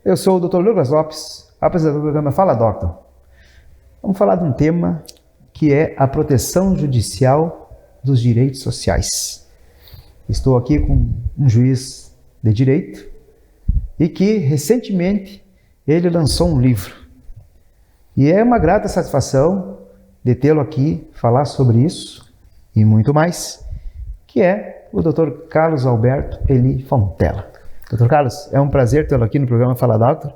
Eu sou o Dr. Douglas Lopes, apresentador do programa Fala Doctor. Vamos falar de um tema que é a proteção judicial dos direitos sociais. Estou aqui com um juiz de direito e que recentemente ele lançou um livro. E é uma grata satisfação de tê-lo aqui falar sobre isso e muito mais, que é o Dr. Carlos Alberto Eli Fontella. Dr. Carlos, é um prazer tê-lo aqui no programa Fala Doctor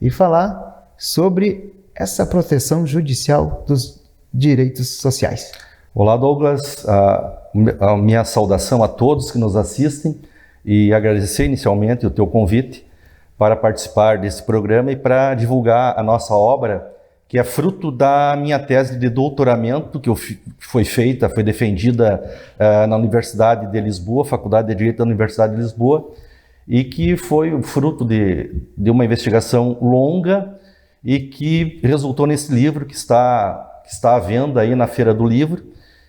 e falar sobre essa proteção judicial dos direitos sociais. Olá, Douglas. A minha saudação a todos que nos assistem e agradecer inicialmente o teu convite para participar desse programa e para divulgar a nossa obra, que é fruto da minha tese de doutoramento, que foi defendida na Universidade de Lisboa, Faculdade de Direito da Universidade de Lisboa, e que foi fruto de uma investigação longa e que resultou nesse livro que está à venda aí na Feira do Livro.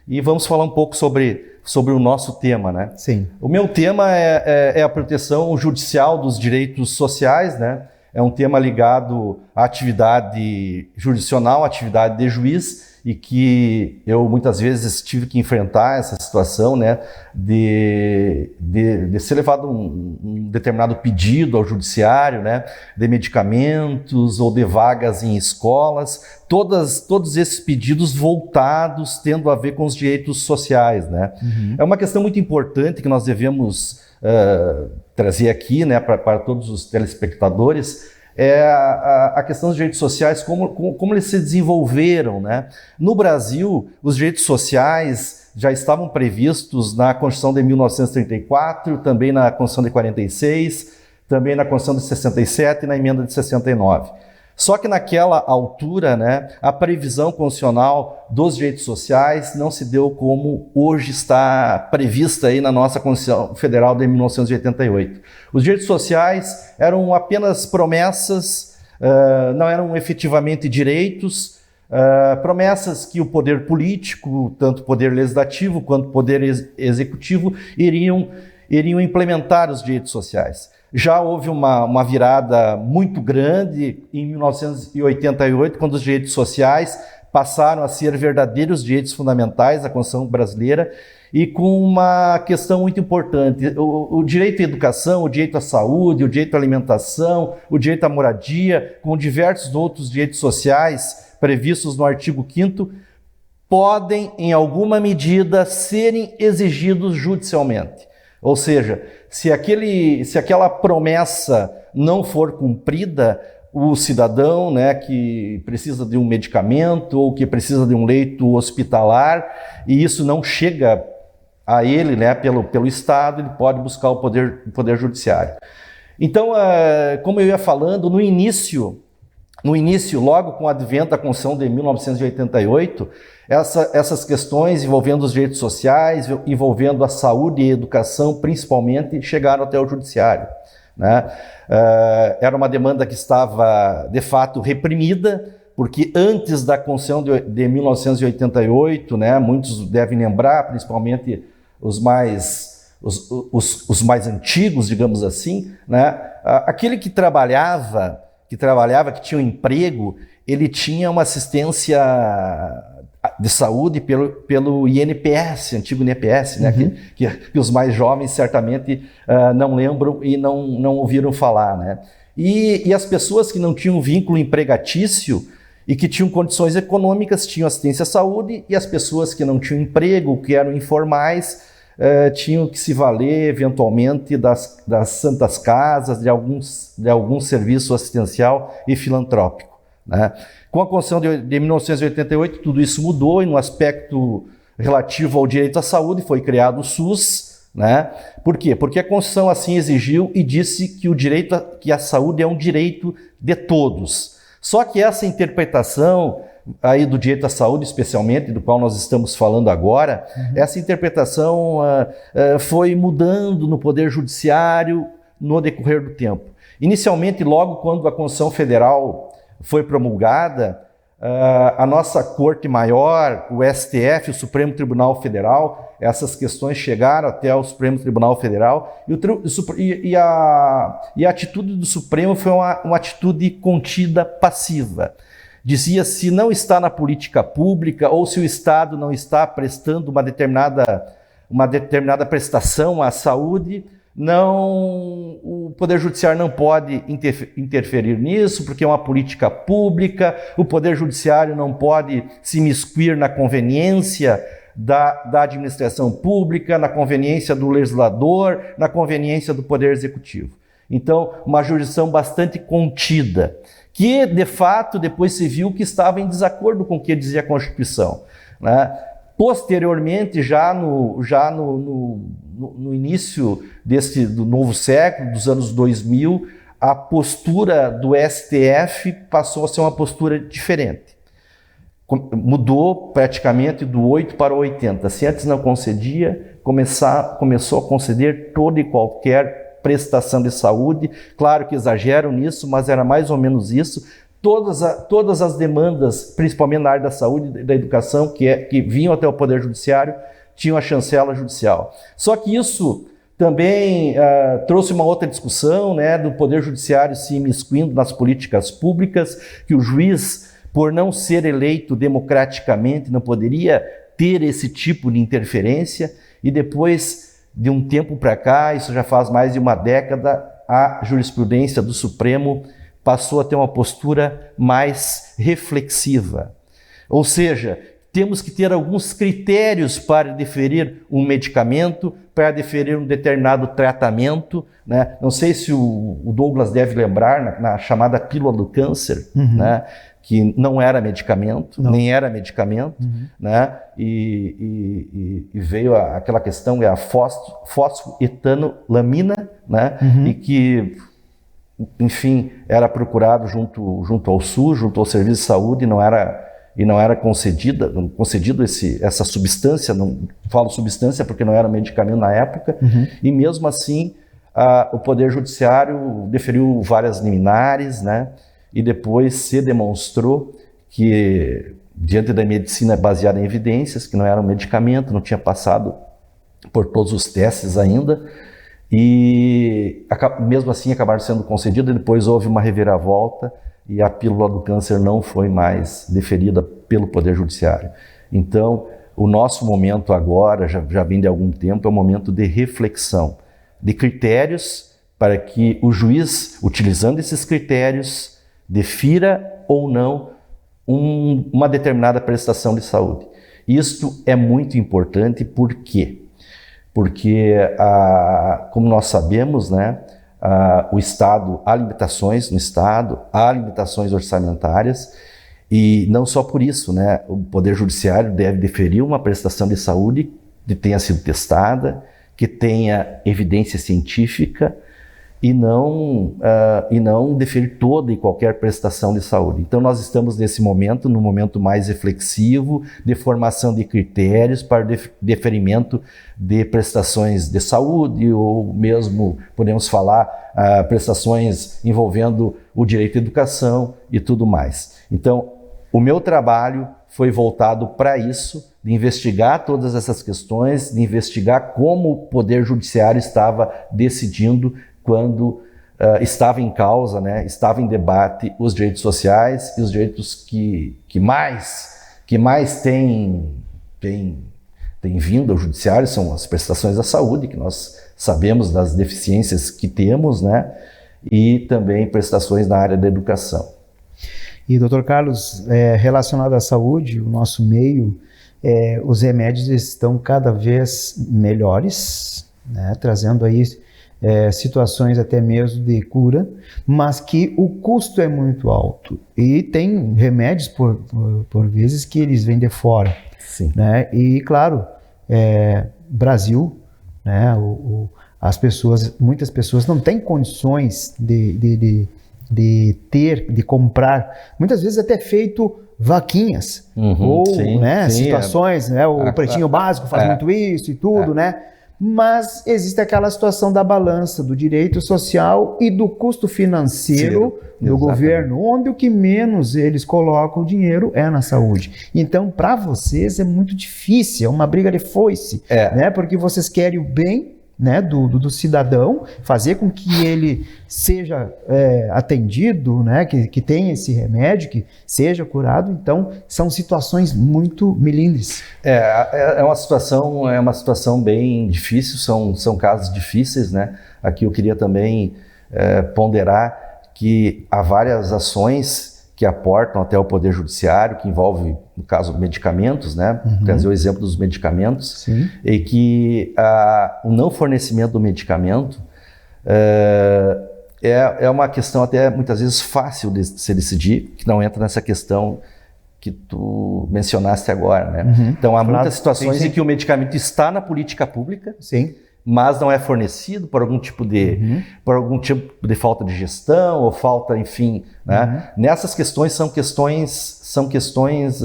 E vamos falar um pouco sobre o nosso tema, né? Sim. O meu tema é a proteção judicial dos direitos sociais, né? É um tema ligado à atividade jurisdicional, à atividade de juiz, e que eu muitas vezes tive que enfrentar essa situação, né, de ser levado um determinado pedido ao judiciário, né, de medicamentos ou de vagas em escolas, todos esses pedidos voltados, tendo a ver com os direitos sociais, né. Uhum. É uma questão muito importante que nós devemos trazer aqui, né, para todos os telespectadores, é a questão dos direitos sociais, como eles se desenvolveram, né? No Brasil, os direitos sociais já estavam previstos na Constituição de 1934, também na Constituição de 46, também na Constituição de 67 e na Emenda de 69. Só que naquela altura, né, a previsão constitucional dos direitos sociais não se deu como hoje está prevista aí na nossa Constituição Federal de 1988. Os direitos sociais eram apenas promessas, não eram efetivamente direitos, promessas que o poder político, tanto o poder legislativo quanto o poder executivo, iriam implementar os direitos sociais. Já houve uma virada muito grande em 1988, quando os direitos sociais passaram a ser verdadeiros direitos fundamentais da Constituição brasileira, e com uma questão muito importante: o direito à educação, o direito à saúde, o direito à alimentação, o direito à moradia, com diversos outros direitos sociais previstos no artigo 5º, podem, em alguma medida, serem exigidos judicialmente. Ou seja, se aquela promessa não for cumprida, o cidadão, né, que precisa de um medicamento ou que precisa de um leito hospitalar, e isso não chega a ele, né, pelo Estado, ele pode buscar o poder judiciário. Então, como eu ia falando, no início, logo com o advento da Constituição de 1988, essas questões envolvendo os direitos sociais, envolvendo a saúde e a educação, principalmente, chegaram até o judiciário, né? Era uma demanda que estava, de fato, reprimida, porque antes da Constituição de 1988, né, muitos devem lembrar, principalmente os mais antigos, digamos assim, né, aquele que trabalhava, que tinha um emprego, ele tinha uma assistência de saúde pelo INPS, antigo INPS, né? Uhum. que os mais jovens certamente não lembram e não ouviram falar, né? E as pessoas que não tinham vínculo empregatício e que tinham condições econômicas tinham assistência à saúde, e as pessoas que não tinham emprego, que eram informais, tinham que se valer eventualmente das santas casas, de algum serviço assistencial e filantrópico, né? Com a Constituição de 1988, tudo isso mudou, e no aspecto relativo ao direito à saúde foi criado o SUS, né? Por quê? Porque a Constituição assim exigiu e disse que a saúde é um direito de todos. Só que essa interpretação aí do direito à saúde, especialmente, do qual nós estamos falando agora, essa interpretação foi mudando no Poder Judiciário no decorrer do tempo. Inicialmente, logo quando a Constituição Federal foi promulgada, a nossa Corte Maior, o STF, o Supremo Tribunal Federal, essas questões chegaram até o Supremo Tribunal Federal e a atitude do Supremo foi uma atitude contida, passiva. Dizia, se não está na política pública ou se o Estado não está prestando uma determinada prestação à saúde, o Poder Judiciário não pode interferir nisso, porque é uma política pública, o Poder Judiciário não pode se imiscuir na conveniência da administração pública, na conveniência do legislador, na conveniência do Poder Executivo. Então, uma jurisdição bastante contida, que, de fato, depois se viu que estava em desacordo com o que dizia a Constituição, né? Posteriormente, já no início do novo século, dos anos 2000, a postura do STF passou a ser uma postura diferente. Mudou praticamente do 8 para o 80. Se antes não concedia, começou a conceder toda e qualquer prestação de saúde. Claro que exageram nisso, mas era mais ou menos isso. Todas as demandas, principalmente na área da saúde e da educação, que vinham até o Poder Judiciário, tinham a chancela judicial. Só que isso também trouxe uma outra discussão, né, do Poder Judiciário se imiscuindo nas políticas públicas, que o juiz, por não ser eleito democraticamente, não poderia ter esse tipo de interferência, e depois de um tempo para cá, isso já faz mais de uma década, a jurisprudência do Supremo passou a ter uma postura mais reflexiva. Ou seja, temos que ter alguns critérios para deferir um medicamento, para deferir um determinado tratamento, né? Não sei se o Douglas deve lembrar, na chamada pílula do câncer, né? Que não era medicamento, nem era medicamento, né? E veio aquela questão, a fosfoetanolamina, né? E que, enfim, era procurado junto ao SUS, junto ao Serviço de Saúde, e não era concedido essa substância, não falo substância porque não era medicamento na época, e mesmo assim o Poder Judiciário deferiu várias liminares, né? E depois se demonstrou que, diante da medicina baseada em evidências, que não era um medicamento, não tinha passado por todos os testes ainda, e mesmo assim acabaram sendo concedidas. Depois houve uma reviravolta e a pílula do câncer não foi mais deferida pelo Poder Judiciário. Então, o nosso momento agora, já vem de algum tempo, é um momento de reflexão, de critérios para que o juiz, utilizando esses critérios, defira ou não uma determinada prestação de saúde. Isto é muito importante, por quê? Porque, como nós sabemos, né, o Estado, há limitações no Estado, há limitações orçamentárias, e não só por isso, né, o Poder Judiciário deve deferir uma prestação de saúde que tenha sido testada, que tenha evidência científica, e não deferir toda e qualquer prestação de saúde. Então nós estamos nesse momento, no momento mais reflexivo, de formação de critérios para deferimento de prestações de saúde, ou mesmo, podemos falar, prestações envolvendo o direito à educação e tudo mais. Então, o meu trabalho foi voltado para isso, de investigar todas essas questões, de investigar como o Poder Judiciário estava decidindo quando estava em causa, né, estava em debate os direitos sociais e os direitos que mais têm vindo ao Judiciário, são as prestações da saúde, que nós sabemos das deficiências que temos, né, e também prestações na área da educação. E, doutor Carlos, relacionado à saúde, o nosso meio, os remédios estão cada vez melhores, né, trazendo aí situações até mesmo de cura, mas que o custo é muito alto. E tem remédios, por vezes, que eles vêm de fora. Sim. Né? E, claro, Brasil, né, muitas pessoas não têm condições de comprar, muitas vezes até feito vaquinhas, ou sim, né, situações, né, o pretinho básico faz muito isso e tudo, né? Mas existe aquela situação da balança do direito social e do custo financeiro do governo, onde o que menos eles colocam o dinheiro é na saúde. Então, para vocês é muito difícil, é uma briga de foice, né? Porque vocês querem o bem, né, do cidadão, fazer com que ele seja atendido, né, que tenha esse remédio, que seja curado. Então, são situações muito melindres. É uma situação bem difícil, são casos difíceis, né? Aqui eu queria também ponderar que há várias ações que aportam até o Poder Judiciário, que envolve, no caso, medicamentos, né? Trazer o exemplo dos medicamentos. Sim. E que o não fornecimento do medicamento é uma questão até muitas vezes fácil de se decidir, que não entra nessa questão que tu mencionaste agora, né? Então há muitas situações em que o medicamento está na política pública, sim, mas não é fornecido por algum tipo de falta de gestão ou falta, enfim, né? Nessas questões são questões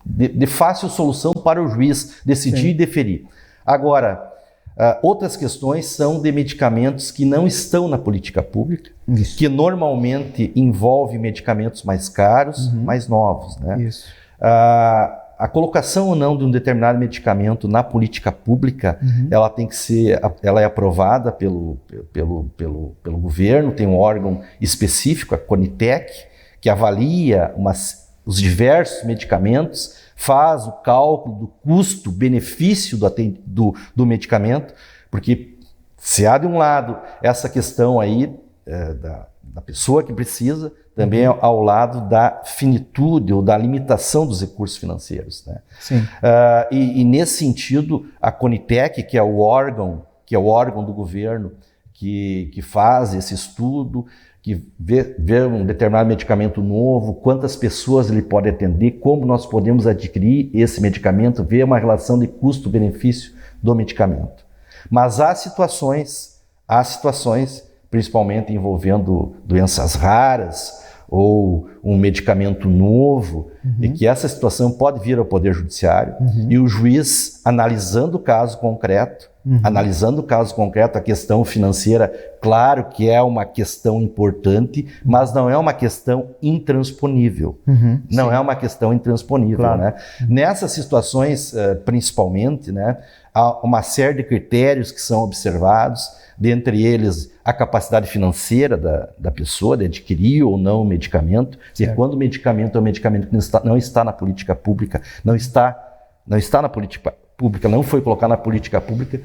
de fácil solução para o juiz decidir e deferir. Agora, outras questões são de medicamentos que não estão na política pública, que normalmente envolvem medicamentos mais caros, mais novos, né? Isso. A colocação ou não de um determinado medicamento na política pública, ela é aprovada pelo governo, tem um órgão específico, a Conitec, que avalia os diversos medicamentos, faz o cálculo do custo-benefício do medicamento, porque se há de um lado essa questão aí da pessoa que precisa, também ao lado da finitude ou da limitação dos recursos financeiros, né? Sim. E nesse sentido, a Conitec, que é o órgão do governo que faz esse estudo, que vê um determinado medicamento novo, quantas pessoas ele pode atender, como nós podemos adquirir esse medicamento, ver uma relação de custo-benefício do medicamento. Mas há situações, principalmente envolvendo doenças raras ou um medicamento novo, e que essa situação pode vir ao Poder Judiciário, e o juiz, analisando o caso concreto, a questão financeira, claro que é uma questão importante, mas não é uma questão intransponível. Não é uma questão intransponível, claro, né? Nessas situações, principalmente, né, há uma série de critérios que são observados, dentre eles a capacidade financeira da pessoa de adquirir ou não o medicamento. E quando o medicamento é um medicamento que não está na política pública, não está na política pública, não foi colocado na política pública,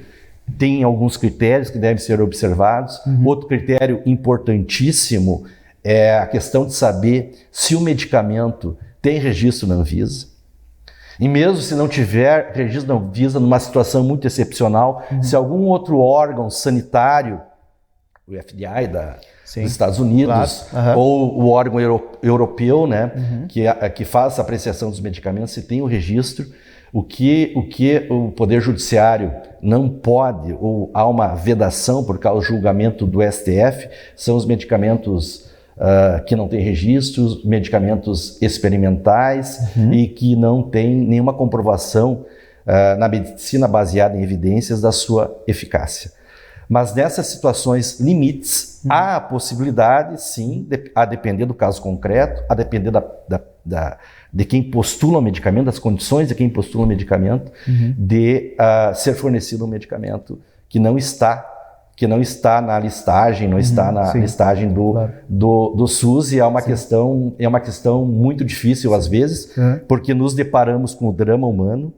tem alguns critérios que devem ser observados. Outro critério importantíssimo é a questão de saber se o medicamento tem registro na Anvisa. E mesmo se não tiver registro na Anvisa, numa situação muito excepcional, se algum outro órgão sanitário, o FDA dos Estados Unidos, ou o órgão europeu, né, que faz essa apreciação dos medicamentos, se tem o registro, o que o Poder Judiciário não pode, ou há uma vedação por causa do julgamento do STF, são os medicamentos que não têm registros, medicamentos experimentais e que não têm nenhuma comprovação na medicina baseada em evidências da sua eficácia. Mas nessas situações limites, há a possibilidade, sim, a depender do caso concreto, a depender de quem postula o medicamento, das condições de quem postula o medicamento, de ser fornecido um medicamento que não está na listagem, não está na listagem do SUS, e é uma questão muito difícil às vezes, porque nos deparamos com o drama humano,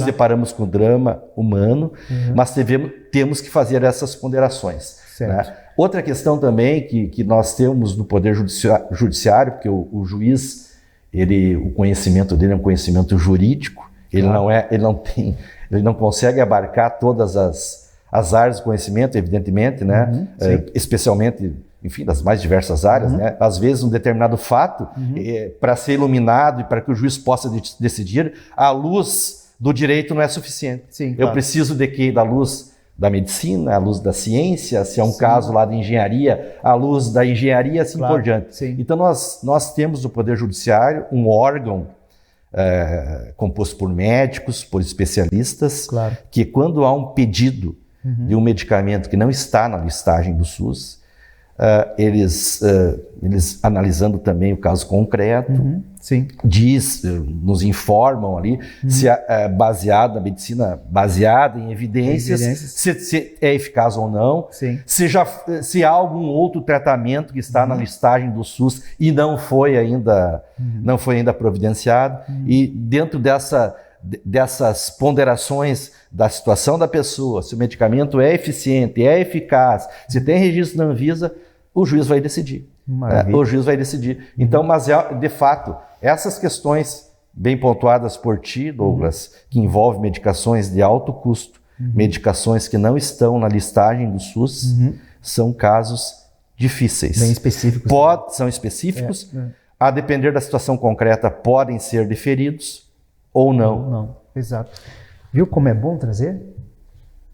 deparamos com o drama humano, mas temos que fazer essas ponderações. Né? Outra questão também que nós temos no Poder Judiciário, porque o juiz, o conhecimento dele é um conhecimento jurídico, ele não consegue abarcar todas as áreas do conhecimento, evidentemente, né? Especialmente, enfim, das mais diversas áreas, né? Às vezes um determinado fato, para ser iluminado e para que o juiz possa decidir, a luz do direito não é suficiente. Eu preciso de quê? Da luz da medicina, a luz da ciência, se é um caso lá de engenharia, a luz da engenharia, assim por diante. Então nós temos no Poder Judiciário um órgão composto por médicos, por especialistas, Claro. que quando há um pedido de um medicamento que não está na listagem do SUS, eles analisando também o caso concreto, Sim. nos informam ali se é baseado na medicina, baseada em evidências, se é eficaz ou não, Sim. se há algum outro tratamento que está na listagem do SUS e não foi ainda providenciado, e dentro dessas ponderações da situação da pessoa, se o medicamento é eficiente, é eficaz, se tem registro na Anvisa, o juiz vai decidir. O juiz vai decidir. Então, mas de fato, essas questões bem pontuadas por ti, Douglas, que envolvem medicações de alto custo, medicações que não estão na listagem do SUS, são casos difíceis. Bem específicos. São específicos, a depender da situação concreta, podem ser deferidos ou não. Não, exato. Viu como é bom trazer?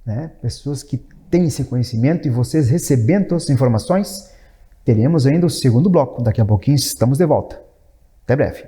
Né? Pessoas que têm esse conhecimento, e vocês recebendo todas as informações. Teremos ainda o segundo bloco. Daqui a pouquinho estamos de volta. Até breve.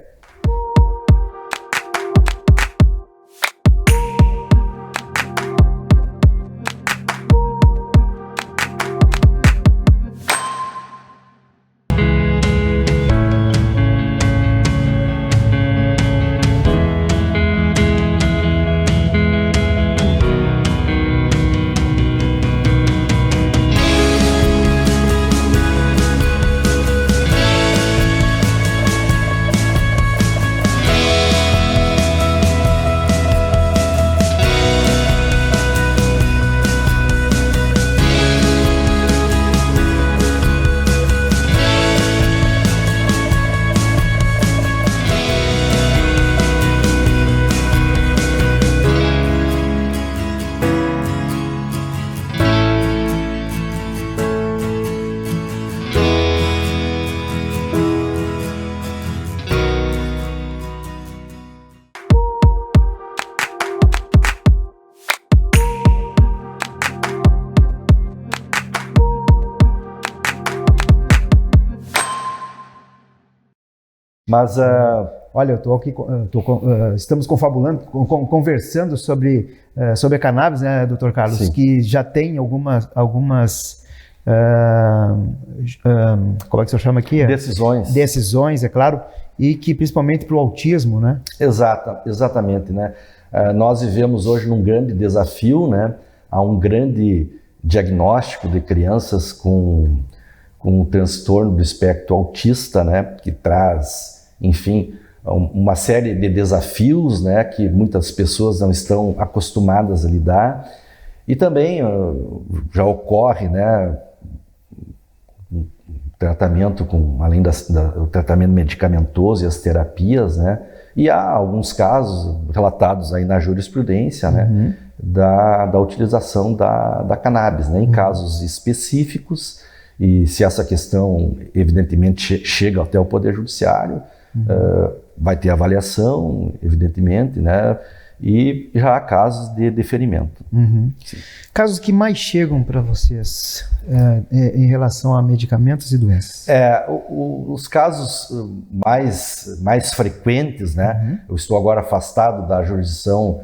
Mas olha, eu estou aqui, estamos confabulando, conversando sobre a cannabis, né, Dr. Carlos? Sim. Que já tem algumas como é que você chama aqui? Decisões, é claro, e que principalmente para o autismo, né? Exatamente, né? Nós vivemos hoje num grande desafio, né? Há um grande diagnóstico de crianças com um transtorno do espectro autista, né? Que traz, enfim, uma série de desafios, né? Que muitas pessoas não estão acostumadas a lidar. E também já ocorre, né? Tratamento além do tratamento medicamentoso e as terapias, né? E há alguns casos relatados aí na jurisprudência, né? Da utilização da cannabis, né? Em casos específicos, e se essa questão evidentemente chega até o Poder Judiciário, vai ter avaliação, evidentemente, né? E já há casos de deferimento. Casos que mais chegam para vocês em relação a medicamentos e doenças? Os casos mais frequentes, né? Eu estou agora afastado da jurisdição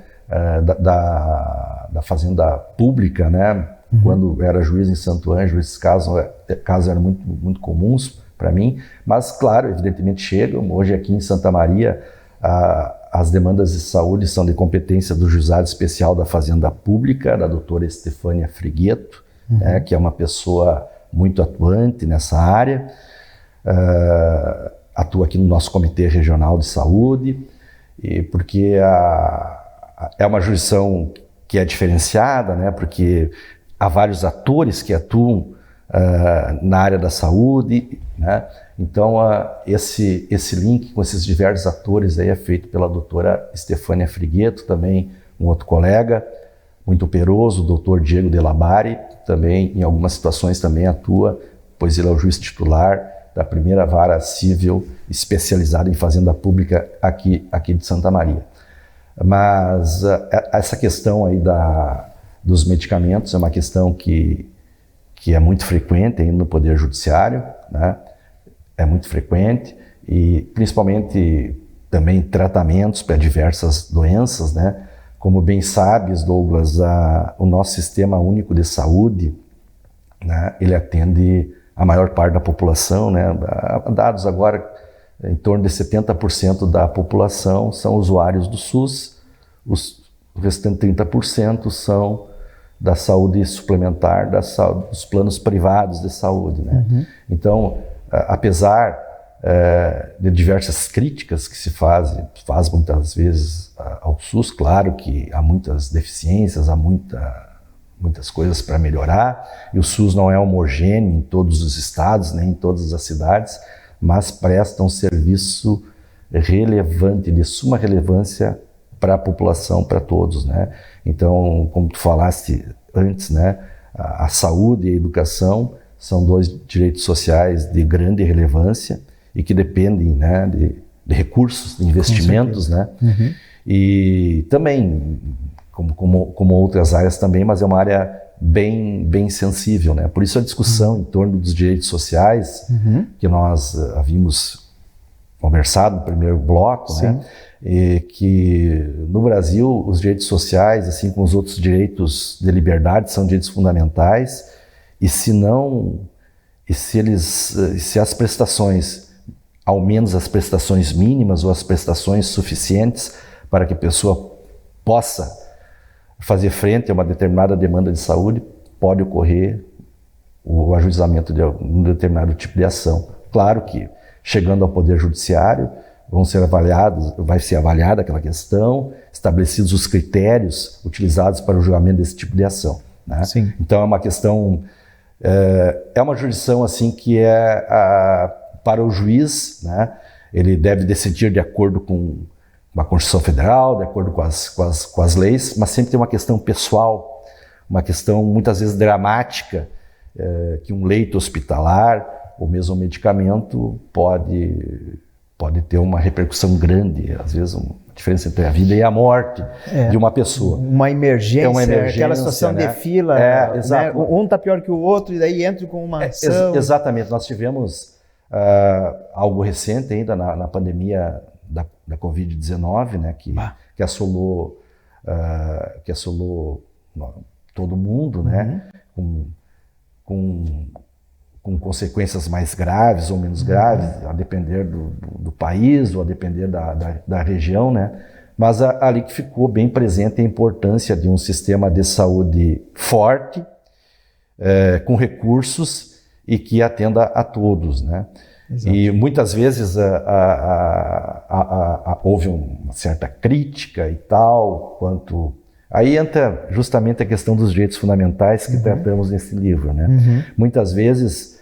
da Fazenda Pública, né? Quando era juiz em Santo Ângelo, esses casos eram muito, muito comuns para mim, mas claro, evidentemente chegam. Hoje aqui em Santa Maria, as demandas de saúde são de competência do Juizado Especial da Fazenda Pública, da doutora Estefânia Frigueto, né, que é uma pessoa muito atuante nessa área, atua aqui no nosso Comitê Regional de Saúde, porque é uma jurisdição que é diferenciada, né, porque há vários atores que atuam na área da saúde, né? Então, esse link com esses diversos atores aí é feito pela doutora Estefânia Frigueto, também um outro colega muito operoso, o doutor Diego Delabari, também em algumas situações também atua, pois ele é o juiz titular da primeira vara civil especializada em fazenda pública aqui de Santa Maria. Mas essa questão aí dos medicamentos é uma questão que é muito frequente ainda no Poder Judiciário, né? É muito frequente, e principalmente também tratamentos para diversas doenças, né? Como bem sabes, Douglas, o nosso Sistema Único de Saúde, né, ele atende a maior parte da população, né? Dados agora, em torno de 70% da população são usuários do SUS, os restantes 30% são da saúde suplementar, dos planos privados de saúde, né? Então, apesar de diversas críticas que se faz muitas vezes ao SUS, claro que há muitas deficiências, há muitas coisas para melhorar, e o SUS não é homogêneo em todos os estados, nem em todas as cidades, mas presta um serviço relevante, de suma relevância para a população, para todos, né? Então, como tu falaste antes, né, a saúde e a educação são dois direitos sociais de grande relevância e que dependem, né, de recursos, de investimentos, né? E também, como outras áreas também, mas é uma área bem sensível, né? Por isso a discussão em torno dos direitos sociais, que nós havíamos conversado no primeiro bloco, né? E que no Brasil os direitos sociais, assim como os outros direitos de liberdade, são direitos fundamentais, e se as prestações, ao menos as prestações mínimas ou as prestações suficientes para que a pessoa possa fazer frente a uma determinada demanda de saúde, pode ocorrer o ajuizamento de um determinado tipo de ação. Claro que, chegando ao Poder Judiciário, vai ser avaliada aquela questão, estabelecidos os critérios utilizados para o julgamento desse tipo de ação, né? Sim. Então é uma questão, é uma jurisdição assim que para o juiz, né? Ele deve decidir de acordo com a Constituição Federal, de acordo com as leis, mas sempre tem uma questão pessoal, uma questão muitas vezes dramática, que um leito hospitalar ou mesmo um medicamento pode ter uma repercussão grande, às vezes uma diferença entre a vida e a morte de uma pessoa. Uma emergência, aquela situação, né? de fila, né? Um está pior que o outro e daí entra com uma ação. Exatamente, nós tivemos algo recente ainda na pandemia da Covid-19, né, que assolou todo mundo, né, com consequências mais graves ou menos graves, a depender do país ou a depender da região, né? Mas ali que ficou bem presente a importância de um sistema de saúde forte, com recursos e que atenda a todos, né? Exato. E muitas vezes houve uma certa crítica e tal, quanto... Aí entra justamente a questão dos direitos fundamentais que tratamos nesse livro, né? Muitas vezes,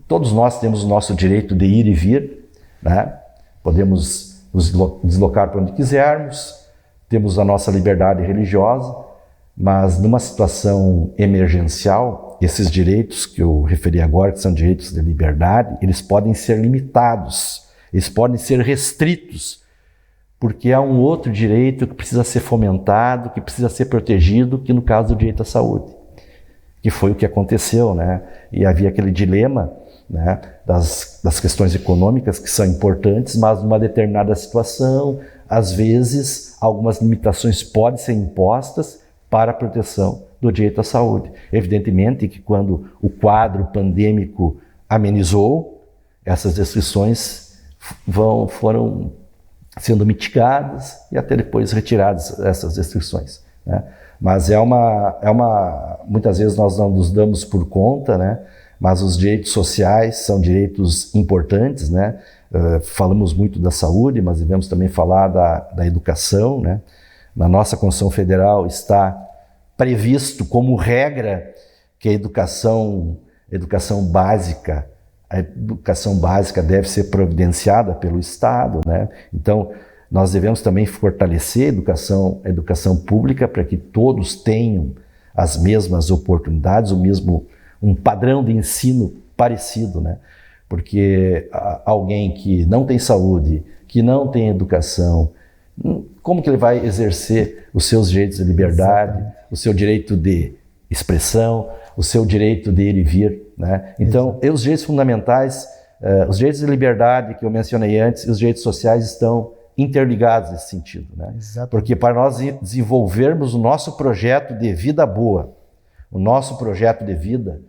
todos nós temos o nosso direito de ir e vir, né? Podemos nos deslocar para onde quisermos, temos a nossa liberdade religiosa, mas numa situação emergencial, esses direitos que eu referi agora, que são direitos de liberdade, eles podem ser limitados, eles podem ser restritos, porque há um outro direito que precisa ser fomentado, que precisa ser protegido, que no caso do direito à saúde, que foi o que aconteceu, né? E havia aquele dilema, né, das questões econômicas que são importantes, mas numa determinada situação, às vezes, algumas limitações podem ser impostas para a proteção do direito à saúde. Evidentemente que quando o quadro pandêmico amenizou, essas restrições foram sendo mitigadas e até depois retiradas essas restrições, né? Mas muitas vezes nós não nos damos por conta, né? Mas os direitos sociais são direitos importantes, né? Falamos muito da saúde, mas devemos também falar da educação, né? Na nossa Constituição Federal está previsto como regra que a educação básica deve ser providenciada pelo Estado, né? Então, nós devemos também fortalecer a educação pública para que todos tenham as mesmas oportunidades, um padrão de ensino parecido, né? Porque alguém que não tem saúde, que não tem educação, como que ele vai exercer os seus direitos de liberdade, exatamente, o seu direito de expressão, o seu direito de ir e vir, né? Então, os direitos fundamentais Os direitos de liberdade que eu mencionei antes e os direitos sociais estão interligados nesse sentido, né? Porque para nós desenvolvermos o nosso projeto de vida boa, o nosso projeto de vida,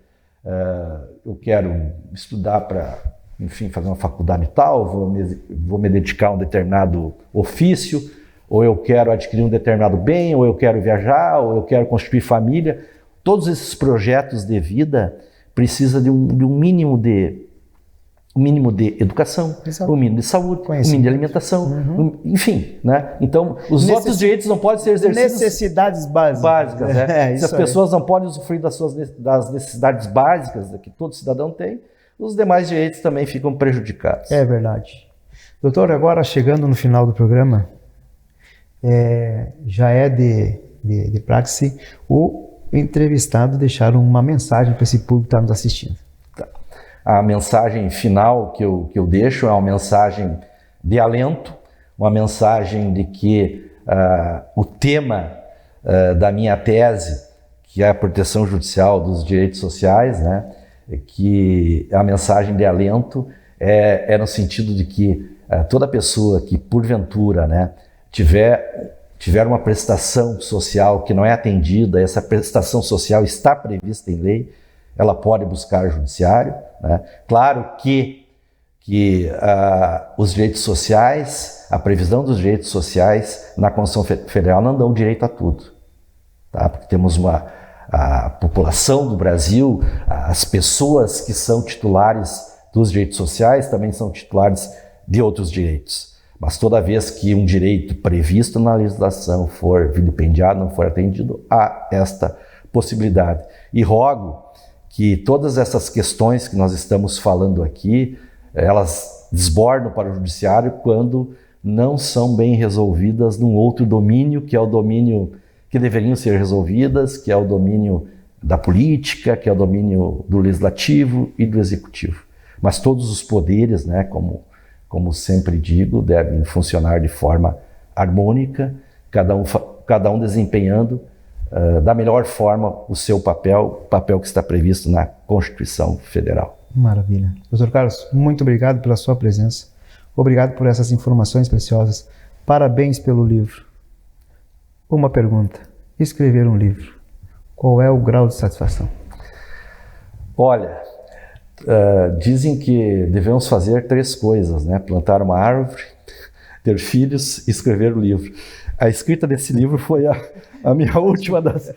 eu quero estudar para, enfim, fazer uma faculdade tal, vou me dedicar a um determinado ofício, ou eu quero adquirir um determinado bem, ou eu quero viajar, ou eu quero construir família. Todos esses projetos de vida precisam de um mínimo de educação, um mínimo de saúde, um mínimo de alimentação, enfim, né? Então, os outros direitos não podem ser exercidos... Necessidades básicas. Né? Se as pessoas não podem usufruir das necessidades básicas que todo cidadão tem, os demais direitos também ficam prejudicados. É verdade. Doutor, agora chegando no final do programa, já é de praxe o entrevistado deixar uma mensagem para esse público que está nos assistindo. A mensagem final que eu deixo é uma mensagem de alento, uma mensagem de que o tema da minha tese, que é a proteção judicial dos direitos sociais, né, que a mensagem de alento é no sentido de que toda pessoa que porventura, né, tiver uma prestação social que não é atendida, essa prestação social está prevista em lei, ela pode buscar o judiciário, né? Claro que os direitos sociais, a previsão dos direitos sociais na Constituição Federal não dão direito a tudo, tá? Porque temos a população do Brasil, as pessoas que são titulares dos direitos sociais também são titulares de outros direitos. Mas toda vez que um direito previsto na legislação for vilipendiado, não for atendido, há esta possibilidade. E rogo que todas essas questões que nós estamos falando aqui, elas desbordam para o judiciário quando não são bem resolvidas num outro domínio, que é o domínio que deveriam ser resolvidas, que é o domínio da política, que é o domínio do legislativo e do executivo. Mas todos os poderes, né, como sempre digo, devem funcionar de forma harmônica, cada um desempenhando da melhor forma o seu papel, o papel que está previsto na Constituição Federal. Maravilha. Doutor Carlos, muito obrigado pela sua presença. Obrigado por essas informações preciosas. Parabéns pelo livro. Uma pergunta. Escrever um livro, qual é o grau de satisfação? Olha, dizem que devemos fazer 3 coisas, né? Plantar uma árvore, ter filhos e escrever um livro. A escrita desse livro foi a minha última das...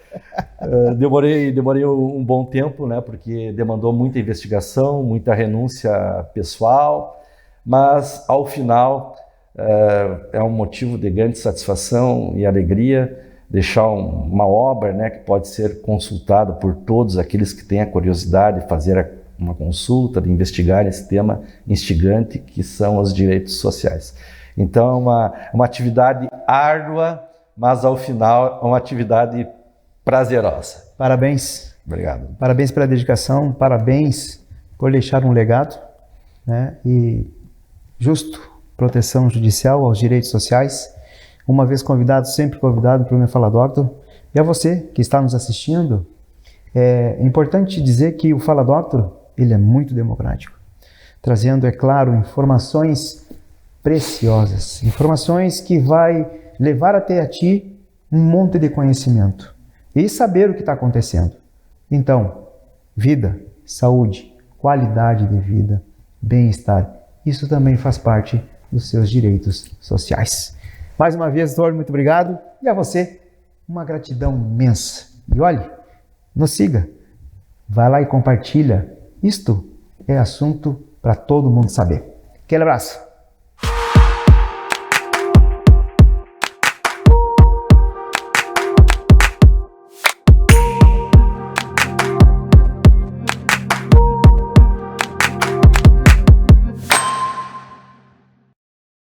Demorei um bom tempo, né? Porque demandou muita investigação, muita renúncia pessoal, mas ao final é um motivo de grande satisfação e alegria deixar uma obra, né, que pode ser consultada por todos aqueles que têm a curiosidade de fazer uma consulta, de investigar esse tema instigante que são os direitos sociais. Então é uma atividade árdua, mas ao final é uma atividade prazerosa. Parabéns. Obrigado. Parabéns pela dedicação, parabéns por deixar um legado, né? E justo, proteção judicial aos direitos sociais. Uma vez convidado, sempre convidado para o meu Fala Doctor. E a você que está nos assistindo, é importante dizer que o Fala Doctor, ele é muito democrático, trazendo, é claro, informações preciosas, informações que vai levar até a ti um monte de conhecimento e saber o que está acontecendo. Então, vida, saúde, qualidade de vida, bem-estar, isso também faz parte dos seus direitos sociais. Mais uma vez, doutor, muito obrigado. E a você, uma gratidão imensa. E olhe, nos siga, vai lá e compartilha. Isto é assunto para todo mundo saber. Aquele abraço.